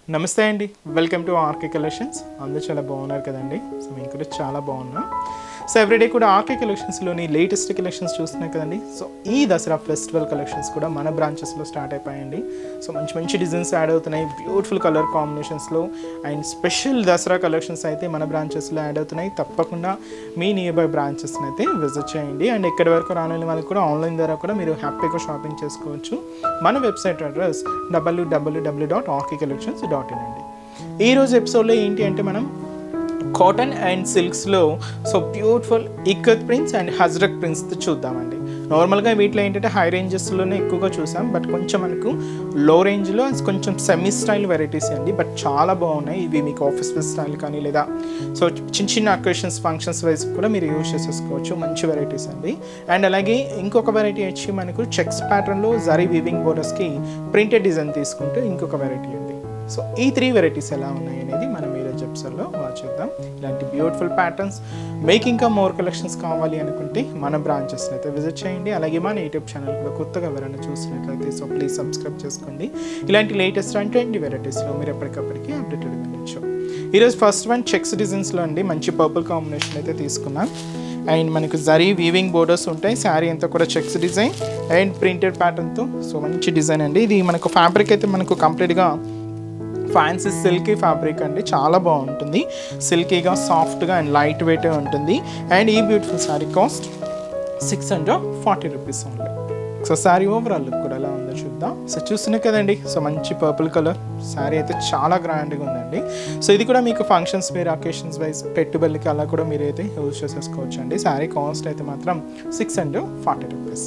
నమస్తే అండి, welcome to RK collections. అందరూ చాలా బాగున్నారు కదండి. సో మేము కూడా చాలా బాగున్నాం. సో ఎవ్రీడే కూడా ఆర్కే కలెక్షన్స్లోని లేటెస్ట్ కలెక్షన్స్ చూస్తున్నాయి కదండి. సో ఈ దసరా ఫెస్టివల్ కలెక్షన్స్ కూడా మన బ్రాంచెస్లో స్టార్ట్ అయిపోయాయండి. సో మంచి మంచి డిజైన్స్ యాడ్ అవుతున్నాయి, బ్యూటిఫుల్ కలర్ కాంబినేషన్స్లో. అండ్ స్పెషల్ దసరా కలెక్షన్స్ అయితే మన బ్రాంచెస్లో యాడ్ అవుతున్నాయి. తప్పకుండా మీ నియర్ బై బ్రాంచెస్ని అయితే విజిట్ చేయండి. అండ్ ఎక్కడి వరకు రాని వాళ్ళకి కూడా ఆన్లైన్ ద్వారా కూడా మీరు హ్యాపీగా షాపింగ్ చేసుకోవచ్చు. మన వెబ్సైట్ అడ్రస్ www.rkcollections.in అండి. ఈరోజు ఎపిసోడ్లో ఏంటి అంటే మనం కాటన్ అండ్ సిల్క్స్లో so beautiful ikat prints and ajrakh prints చూద్దామండి. నార్మల్గా వీటిలో ఏంటంటే హై రేంజెస్లోనే ఎక్కువగా చూసాం, బట్ కొంచెం మనకు లో రేంజ్లో కొంచెం సెమీ స్టైల్ వెరైటీస్ అండి. బట్ చాలా బాగున్నాయి ఇవి. మీకు ఆఫీస్ వేర్ స్టైల్ కానీ లేదా సో చిన్న చిన్న అకేషన్స్ ఫంక్షన్స్ వైజ్ కూడా మీరు యూజ్ చేసేసుకోవచ్చు. మంచి వెరైటీస్ అండి. అండ్ అలాగే ఇంకొక వెరైటీ వచ్చి మనకు చెక్స్ ప్యాటర్న్లో జరీ వీవింగ్ బోర్డర్స్కి ప్రింటెడ్ డిజైన్ తీసుకుంటూ ఇంకొక వెరైటీ అండి. సో ఈ 3 వెరైటీస్ ఎలా ఉన్నాయి అనేది మనం ఈరోజు ఎపిసోడ్లో వాచ్ చేద్దాం. ఇలాంటి బ్యూటిఫుల్ ప్యాటర్న్స్ మీకు ఇంకా మోర్ కలెక్షన్స్ కావాలి అనుకుంటే మన బ్రాంచెస్ని అయితే విజిట్ చేయండి. అలాగే మన యూట్యూబ్ ఛానల్ కూడా కొత్తగా ఎవరైనా చూసినట్లయితే సో ప్లీజ్ సబ్స్క్రైబ్ చేసుకోండి. ఇలాంటి లేటెస్ట్ 20 వెరైటీస్లో మీరు ఎప్పటికప్పటికీ అప్డేటెడ్ ఉండొచ్చు. ఈరోజు ఫస్ట్ వన్ చెక్స్ డిజైన్స్లో అండి. మంచి పర్పుల్ కాంబినేషన్ అయితే తీసుకున్నాం. అండ్ మనకు జరీ వీవింగ్ బోర్డర్స్ ఉంటాయి. శారీ అంతా కూడా చెక్స్ డిజైన్ అండ్ ప్రింటెడ్ ప్యాటర్న్తో సో మంచి డిజైన్ అండి. ఇది మనకు ఫ్యాబ్రిక్ అయితే మనకు కంప్లీట్గా ఫ్యాన్సీ సిల్కీ ఫ్యాబ్రిక్ అండి. చాలా బాగుంటుంది, సిల్కీగా సాఫ్ట్గా అండ్ లైట్ వెయిట్ ఉంటుంది. అండ్ ఈ beautiful sari cost 640 rupees only. So sari overall look కూడా ఎలా ఉందో చూద్దాం. సో చూస్తున్నాయి కదండి. సో మంచి పర్పుల్ కలర్ శారీ అయితే చాలా గ్రాండ్గా ఉందండి. సో ఇది కూడా మీకు ఫంక్షన్స్ వేర్ అకేషన్స్ వైజ్ పెట్టుబడికి అలా కూడా మీరు అయితే యూజ్ చేసేసుకోవచ్చు అండి. శారీ కాస్ట్ అయితే మాత్రం 640 రూపీస్.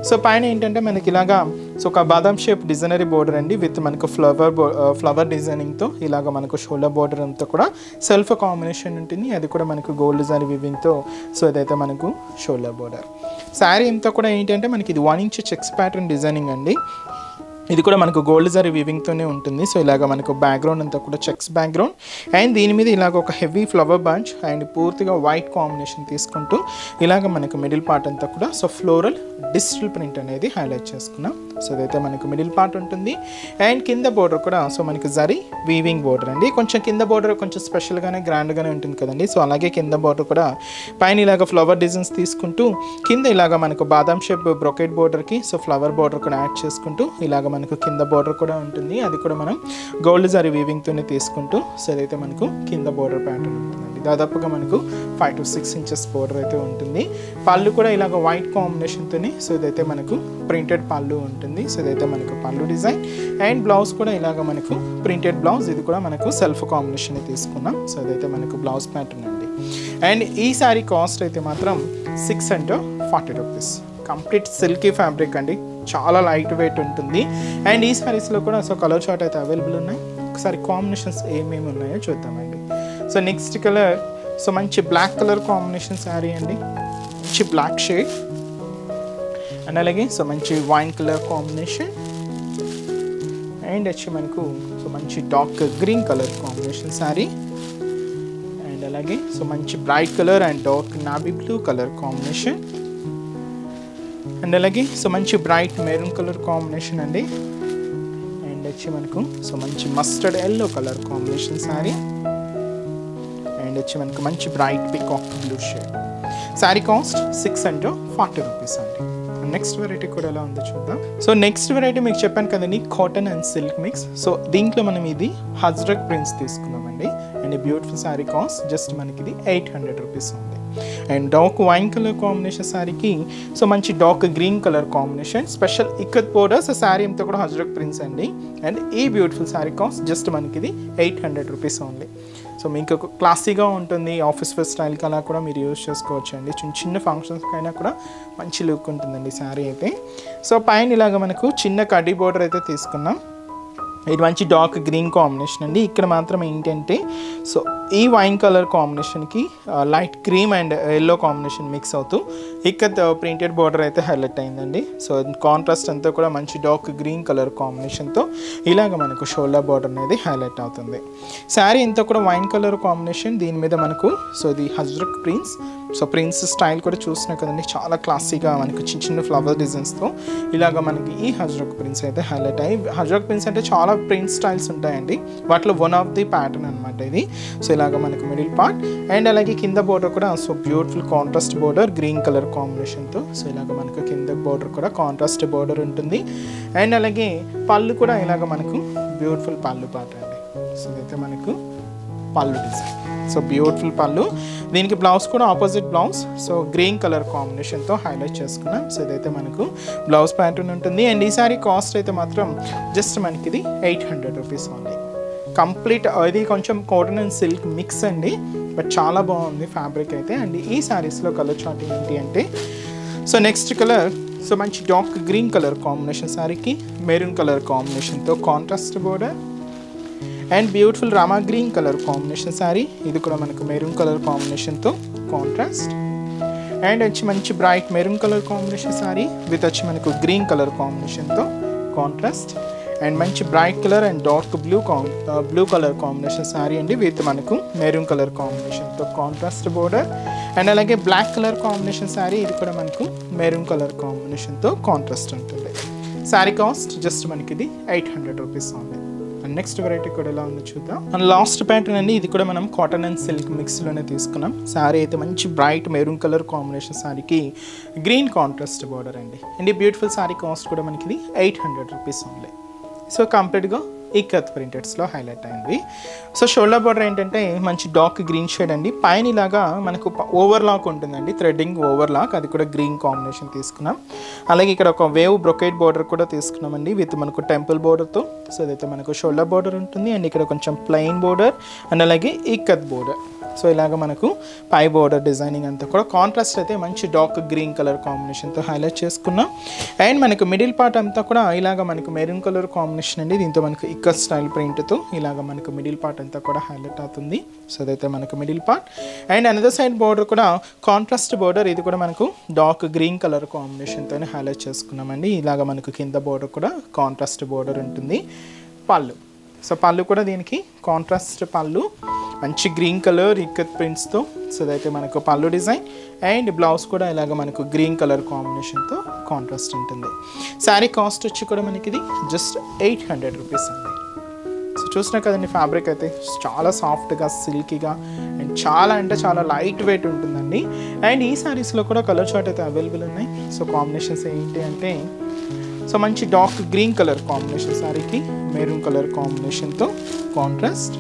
సో పైన ఏంటంటే మనకి ఇలాగా సో ఒక బాదం షేప్ డిజైనరీ బోర్డర్ అండి విత్ మనకు ఫ్లవర్ డిజైనింగ్తో ఇలాగ మనకు షోల్డర్ బోర్డర్ అంతా కూడా సెల్ఫ్ కాంబినేషన్ ఉంటుంది. అది కూడా మనకు గోల్డ్ డిజైన్ వివింగ్తో సో ఇదైతే మనకు షోల్డర్ బోర్డర్. శారీ అంతా కూడా ఏంటంటే మనకి ఇది 1 ఇంచ్ చెక్స్ ప్యాటర్న్ డిజైనింగ్ అండి. ఇది కూడా మనకు గోల్డ్ జరీ వీవింగ్తోనే ఉంటుంది. సో ఇలాగ మనకు బ్యాక్గ్రౌండ్ అంతా కూడా చెక్స్ బ్యాక్గ్రౌండ్ అండ్ దీని మీద ఇలాగ ఒక హెవీ ఫ్లవర్ బంచ్ అండ్ పూర్తిగా వైట్ కాంబినేషన్ తీసుకుంటూ ఇలాగ మనకు మిడిల్ పార్ట్ అంతా కూడా సో ఫ్లోరల్ డిజిటల్ ప్రింట్ అనేది హైలైట్ చేసుకున్నాం. సో ఇదైతే మనకు మిడిల్ పార్ట్ ఉంటుంది. అండ్ కింద బోర్డర్ కూడా సో మనకి జరీ వీవింగ్ బోర్డర్ అండి. కొంచెం కింద బోర్డర్ కొంచెం స్పెషల్గానే గ్రాండ్గానే ఉంటుంది కదండి. సో అలాగే కింద బోర్డర్ కూడా పైన ఇలాగ ఫ్లవర్ డిజైన్స్ తీసుకుంటూ కింద ఇలాగ మనకు బాదం షేప్ బ్రొకెట్ బోర్డర్కి సో ఫ్లవర్ బోర్డర్ కూడా యాడ్ చేసుకుంటూ ఇలాగ మనకు కింద బోర్డర్ కూడా ఉంటుంది. అది కూడా మనం గోల్డ్ జరీ వీవింగ్తోనే తీసుకుంటూ సో ఇదైతే మనకు కింద బోర్డర్ ప్యాటర్న్ ఉంటుందండి. దాదాపుగా మనకు 5 to 6 ఇంచెస్ బోర్డర్ అయితే ఉంటుంది. పళ్ళు కూడా ఇలాగ వైట్ కాంబినేషన్తోనే సో ఇదైతే మనకు ప్రింటెడ్ పళ్ళు ఉంటుంది. సో ఇదైతే మనకు పళ్ళు డిజైన్ అండ్ బ్లౌజ్ కూడా ఇలాగ మనకు ప్రింటెడ్ బ్లౌజ్. ఇది కూడా మనకు సెల్ఫ్ కాంబినేషన్ తీసుకున్నాం. సో ఇదైతే మనకు బ్లౌజ్ ప్యాటర్న్ అండి. అండ్ ఈ శారీ కాస్ట్ అయితే మాత్రం 640 రూపీస్. కంప్లీట్ సిల్కీ ఫ్యాబ్రిక్ అండి, చాలా లైట్ వెయిట్ ఉంటుంది. అండ్ ఈ శారీస్లో కూడా సో కలర్ చార్ట్ అయితే అవైలబుల్ ఉన్నాయి. ఒకసారి కాంబినేషన్స్ ఏమేమి ఉన్నాయో చూద్దామండి. సో నెక్స్ట్ కలర్ సో మంచి బ్లాక్ కలర్ కాంబినేషన్ శారీ అండి, మంచి బ్లాక్ షేడ్. అండ్ అలాగే సో మంచి వైన్ కలర్ కాంబినేషన్ అండ్ వచ్చి మనకు సో మంచి dark green colour combination sari. And అలాగే సో మంచి bright colour and dark navy blue colour combination. And అలాగే సో మంచి బ్రైట్ మెరూన్ కలర్ కాంబినేషన్ అండి. అండ్ వచ్చి మనకు సో మంచి mustard yellow colour combination sari. And వచ్చి మనకు మంచి bright peacock blue shade. Sari cost 640 rupees అండి. నెక్స్ట్ వెరైటీ కూడా ఎలా ఉందో చూద్దాం. సో నెక్స్ట్ వెరైటీ మీకు చెప్పాను కదండి, cotton and silk mix. So దీంట్లో మనం ఇది హజ్రక్ ప్రింట్స్ తీసుకున్నామండి. And beautiful sari cost just మనకి ఇది 800 రూపీస్ ఉంది. And dark wine colour combination శారీకి సో మంచి dark green colour combination special ikat borders. Sari అంతా కూడా హజ్రక్ ప్రింట్స్ అండి. అండ్ ఈ బ్యూటిఫుల్ శారీ కాస్ట్ జస్ట్ మనకి ఇది 800 రూపీస్ ఓన్లీ. సో మీకు క్లాసీగా ఉంటుంది, ఆఫీస్ వేర్ స్టైల్కి అలా కూడా మీరు యూజ్ చేసుకోవచ్చు అండి. చిన్న చిన్న ఫంక్షన్స్కి అయినా కూడా మంచి లుక్ ఉంటుందండి శారీ అయితే. సో పైన ఇలాగ మనకు చిన్న కడ్డీ బోర్డర్ అయితే తీసుకున్నాం. ఇది మంచి డార్క్ గ్రీన్ కాంబినేషన్ అండి. ఇక్కడ మాత్రం ఏంటంటే సో ఈ వైన్ కలర్ కాంబినేషన్కి light cream and yellow combination mix అవుతూ ఇక్కత్ ప్రింటెడ్ బార్డర్ అయితే హైలైట్ అయిందండి. సో కాంట్రాస్ట్ అంతా కూడా మంచి డార్క్ గ్రీన్ కలర్ కాంబినేషన్తో ఇలాగ మనకు షోల్డర్ బార్డర్ అనేది హైలైట్ అవుతుంది. శారీ అంతా కూడా వైన్ కలర్ కాంబినేషన్, దీని మీద మనకు సో ఇది Ajrakh prints. So prints style కూడా చూసినా కదండి, చాలా క్లాసీగా మనకు చిన్న చిన్న ఫ్లవర్ డిజైన్స్తో ఇలాగ మనకి ఈ హజ్రక్ ప్రింట్స్ అయితే హైలైట్ అయ్యి. హజ్రక్ ప్రింట్స్ అంటే చాలా ప్రింట్ స్టైల్స్ ఉంటాయండి, వాటిలో వన్ ఆఫ్ ది ప్యాటర్న్ అనమాట ఇది. సో ఇలాగ మనకు మిడిల్ పార్ట్ అండ్ అలాగే కింద బోర్డర్ కూడా so beautiful contrast border green colour కాంబినేషన్తో. సో ఇలాగ మనకు కింద బోర్డర్ కూడా కాంట్రాస్ట్ బోర్డర్ ఉంటుంది. అండ్ అలాగే పళ్ళు కూడా ఇలాగ మనకు బ్యూటిఫుల్ పళ్ళు పార్ట్ అండి. సో ఇదైతే మనకు పళ్ళు డిజైన్. సో బ్యూటిఫుల్ పళ్ళు, దీనికి బ్లౌజ్ కూడా opposite blouse so green colour కాంబినేషన్తో హైలైట్ చేసుకున్నాం. సో ఇదైతే మనకు బ్లౌజ్ ప్యాటర్న్ ఉంటుంది. అండ్ ఈ సారీ కాస్ట్ అయితే మాత్రం జస్ట్ మనకి ఇది 800 రూపీస్ ఓన్లీ. కంప్లీట్ ఇది కొంచెం కాటన్ అండ్ సిల్క్ మిక్స్ అండి, బట్ చాలా బాగుంది ఫ్యాబ్రిక్ అయితే. అండ్ ఈ శారీస్లో కలర్ చార్ట్ ఏంటి అంటే సో నెక్స్ట్ కలర్ సో మంచి డార్క్ గ్రీన్ కలర్ కాంబినేషన్ శారీకి మెరూన్ కలర్ కాంబినేషన్తో contrast border and beautiful Rama green colour combination sari, ఇది కూడా మనకు మెరూన్ కలర్ కాంబినేషన్తో కాంట్రాస్ట్. అండ్ వచ్చి మంచి bright maroon colour combination sari with వచ్చి మనకు గ్రీన్ కలర్ కాంబినేషన్తో కాంట్రాస్ట్. అండ్ మంచి bright colour and dark blue colour combination sari అండి విత్ మనకు మెరూన్ కలర్ కాంబినేషన్తో కాంట్రాస్ట్ బోర్డర్. అండ్ అలాగే బ్లాక్ కలర్ కాంబినేషన్ శారీ, ఇది కూడా మనకు మెరూన్ కలర్ కాంబినేషన్తో కాంట్రాస్ట్ ఉంటుంది. శారీ కాస్ట్ జస్ట్ మనకి ఇది 800 రూపీస్ ఉంది. అండ్ నెక్స్ట్ వెరైటీ కూడా ఎలా ఉందో చూద్దాం. అండ్ లాస్ట్ ప్యాటర్న్ అండి, ఇది కూడా మనం కాటన్ అండ్ సిల్క్ మిక్స్లోనే తీసుకున్నాం. శారీ అయితే మంచి బ్రైట్ మెరూన్ కలర్ కాంబినేషన్ శారీకి గ్రీన్ కాంట్రాస్ట్ బార్డర్ అండి. అండ్ ఈ బ్యూటిఫుల్ శారీ కాస్ట్ కూడా మనకి ఇది 800 రూపీస్ ఉంది. సో కంప్లీట్గా ఇక్కత్ ప్రింటెడ్స్లో హైలైట్ అయింది. సో షోల్డర్ బార్డర్ ఏంటంటే మంచి డార్క్ గ్రీన్ షేడ్ అండి, పైన ఇలాగా మనకు ఓవర్లాక్ ఉంటుందండి, థ్రెడ్డింగ్ ఓవర్లాక్, అది కూడా గ్రీన్ కాంబినేషన్ తీసుకున్నాం. అలాగే ఇక్కడ ఒక వేవ్ బ్రొకేట్ బార్డర్ కూడా తీసుకున్నామండి విత్ మనకు టెంపుల్ బార్డర్తో. సో అదైతే మనకు షోల్డర్ బార్డర్ ఉంటుంది. అండ్ ఇక్కడ కొంచెం ప్లెయిన్ బార్డర్ అండ్ అలాగే ఇక్కత్ బార్డర్. సో ఇలాగ మనకు పై బోర్డర్ డిజైనింగ్ అంతా కూడా కాంట్రాస్ట్ అయితే మంచి డార్క్ గ్రీన్ కలర్ కాంబినేషన్తో హైలైట్ చేసుకున్నాం. అండ్ మనకు మిడిల్ పార్ట్ అంతా కూడా ఇలాగ మనకు మెరూన్ కలర్ కాంబినేషన్ అండి, దీంతో మనకు ఇక్కత్ స్టైల్ ప్రింట్తో ఇలాగ మనకు మిడిల్ పార్ట్ అంతా కూడా హైలైట్ అవుతుంది. సో అదైతే మనకు middle part. And another side border కూడా కాంట్రాస్ట్ బోర్డర్, ఇది కూడా మనకు డార్క్ గ్రీన్ కలర్ కాంబినేషన్తోనే హైలైట్ చేసుకున్నామండి. ఇలాగ మనకు కింద బోర్డర్ కూడా కాంట్రాస్ట్ బోర్డర్ ఉంటుంది. పళ్ళు, సో పళ్ళు కూడా దీనికి కాంట్రాస్ట్ పళ్ళు, మంచి గ్రీన్ కలర్ ఇక్కత్ ప్రింట్స్తో. సో అదైతే మనకు పళ్ళు డిజైన్. అండ్ బ్లౌజ్ కూడా ఇలాగ మనకు గ్రీన్ కలర్ కాంబినేషన్తో కాంట్రాస్ట్ ఉంటుంది. శారీ కాస్ట్ వచ్చి కూడా మనకి ఇది జస్ట్ 800 రూపీస్ అండి. సో చూసినా కదండి, ఫ్యాబ్రిక్ అయితే చాలా సాఫ్ట్గా సిల్కీగా అండ్ చాలా అంటే చాలా లైట్ వెయిట్ ఉంటుందండి. అండ్ ఈ శారీస్లో కూడా కలర్ చార్ట్ అయితే అవైలబుల్ ఉన్నాయి. సో కాంబినేషన్స్ ఏంటి అంటే సో మంచి డార్క్ గ్రీన్ కలర్ కాంబినేషన్ శారీకి మెరూన్ కలర్ కాంబినేషన్తో కాంట్రాస్ట్.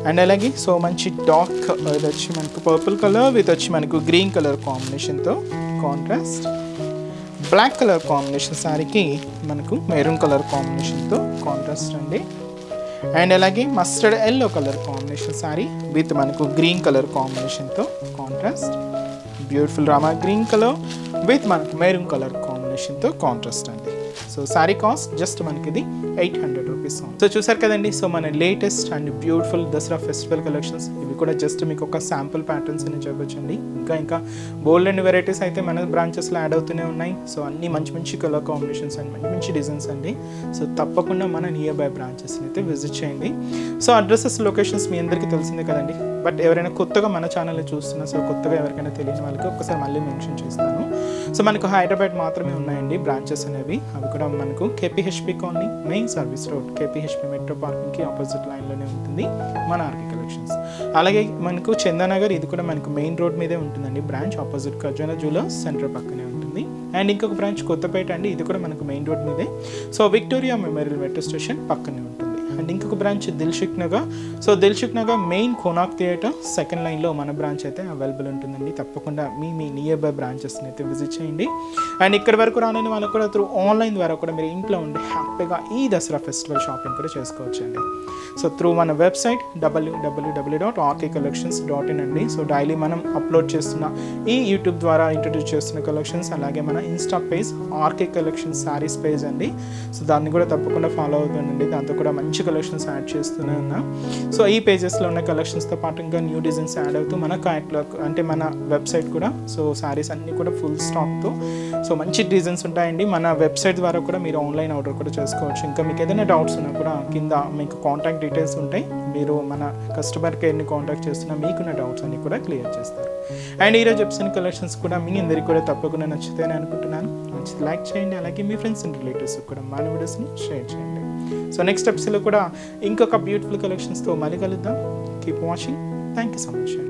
అండ్ అలాగే సో మంచి డార్క్ ఇది వచ్చి మనకు పర్పుల్ కలర్ విత్ వచ్చి మనకు గ్రీన్ కలర్ కాంబినేషన్తో కాంట్రాస్ట్. బ్లాక్ కలర్ కాంబినేషన్ శారీకి మనకు మెరూన్ కలర్ కాంబినేషన్తో కాంట్రాస్ట్ అండి. అండ్ అలాగే mustard yellow colour combination sari with మనకు గ్రీన్ కలర్ కాంబినేషన్తో contrast. Beautiful Rama green colour with మనకు మెరూన్ కలర్ కాంబినేషన్తో కాంట్రాస్ట్ అండి. సో శారీ కాస్ట్ జస్ట్ మనకి ఇది 800 రూపీస్. సో చూసారు కదండి, సో మన latest and beautiful Dasara festival collections ఇవి కూడా జస్ట్ మీకు ఒక శాంపుల్ ప్యాటర్న్స్ అని చెప్పొచ్చండి. ఇంకా బోల్డ్ అండ్ వెరైటీస్ అయితే మన బ్రాంచెస్లో యాడ్ అవుతూనే ఉన్నాయి. సో అన్ని మంచి మంచి కలర్ కాంబినేషన్స్ అండ్ మంచి మంచి డిజైన్స్ అండి. సో తప్పకుండా మన నియర్ బై బ్రాంచెస్ని అయితే విజిట్ చేయండి. సో అడ్రసెస్ లొకేషన్స్ మీ అందరికీ తెలిసిందే కదండి, బట్ ఎవరైనా కొత్తగా మన ఛానల్ని చూస్తున్నా, సో కొత్తగా ఎవరికైనా తెలియని వాళ్ళకి ఒక్కసారి మళ్ళీ మెన్షన్ చేస్తాను. సో మనకు హైదరాబాద్ మాత్రమే ఉన్నాయండి బ్రాంచెస్ అనేవి. అవి కూడా మనకు KPHP colony main service road KPHP metro పార్కింగ్కి ఆపోజిట్ లైన్లోనే ఉంటుంది మన ఆర్కే కలెక్షన్స్. అలాగే మనకు చందానగర్, ఇది కూడా మనకు మెయిన్ రోడ్ మీదే ఉంటుందండి బ్రాంచ్, ఆపోజిట్ ఖజానా జ్యువెలర్స్ సెంటర్ పక్కనే ఉంటుంది. అండ్ ఇంకొక బ్రాంచ్ కొత్తపేట అండి, ఇది కూడా మనకు మెయిన్ రోడ్ మీదే. So Victoria memorial metro station పక్కనే ఉంటుంది. అండ్ ఇంకొక branch Dilsukh Nagar. So Dilsukh Nagar main Konark theatre second లైన్లో మన బ్రాంచ్ అయితే అవైలబుల్ ఉంటుందండి. తప్పకుండా మీ నియర్ బై బ్రాంచెస్ని అయితే విజిట్ చేయండి. అండ్ ఇక్కడి వరకు రాని వాళ్ళకు కూడా త్రూ ఆన్లైన్ ద్వారా కూడా మీరు ఇంట్లో ఉండి హ్యాపీగా ఈ దసరా ఫెస్టివల్ షాపింగ్ కూడా చేసుకోవచ్చండి. సో త్రూ మన వెబ్సైట్ www.rkcollections.in అండి. సో డైలీ మనం అప్లోడ్ చేస్తున్న ఈ యూట్యూబ్ ద్వారా ఇంట్రడ్యూస్ చేస్తున్న కలెక్షన్స్, అలాగే మన insta page RK collections saris page అండి. సో దాన్ని కూడా తప్పకుండా ఫాలో అవుతుందండి. దాంతో కూడా మంచి కలెక్షన్స్ యాడ్ చేస్తూనే ఉన్నా. సో ఈ పేజెస్లో ఉన్న కలెక్షన్స్తో పాటు ఇంకా న్యూ డిజైన్స్ యాడ్ అవుతూ మన క్యాట్లాగ్ అంటే మన వెబ్సైట్ కూడా సో శారీస్ అన్నీ కూడా ఫుల్ స్టాక్తో సో మంచి డిజైన్స్ ఉంటాయండి. మన వెబ్సైట్ ద్వారా కూడా మీరు ఆన్లైన్ ఆర్డర్ కూడా చేసుకోవచ్చు. ఇంకా మీకు ఏదైనా డౌట్స్ ఉన్నా కూడా కింద మీకు కాంటాక్ట్ డీటెయిల్స్ ఉంటాయి. మీరు మన కస్టమర్ కేర్ని కాంటాక్ట్ చేస్తున్నా మీకున్న డౌట్స్ అన్ని కూడా క్లియర్ చేస్తారు. అండ్ ఈరోజు ఎపిసోడ్ కలెక్షన్స్ కూడా మీ అందరికీ కూడా తప్పకుండా నచ్చుతాయని అనుకుంటున్నాను. నచ్చితే లైక్ చేయండి, అలాగే మీ ఫ్రెండ్స్ అండ్ రిలేటివ్స్ కూడా మన వీడియోస్ని షేర్ చేయండి. సో నెక్స్ట్ ఎపిసోడ్లో కూడా ఇంకొక బ్యూటిఫుల్ కలెక్షన్స్తో మళ్ళీ కలుద్దాం. Keep watching. Thank you so much.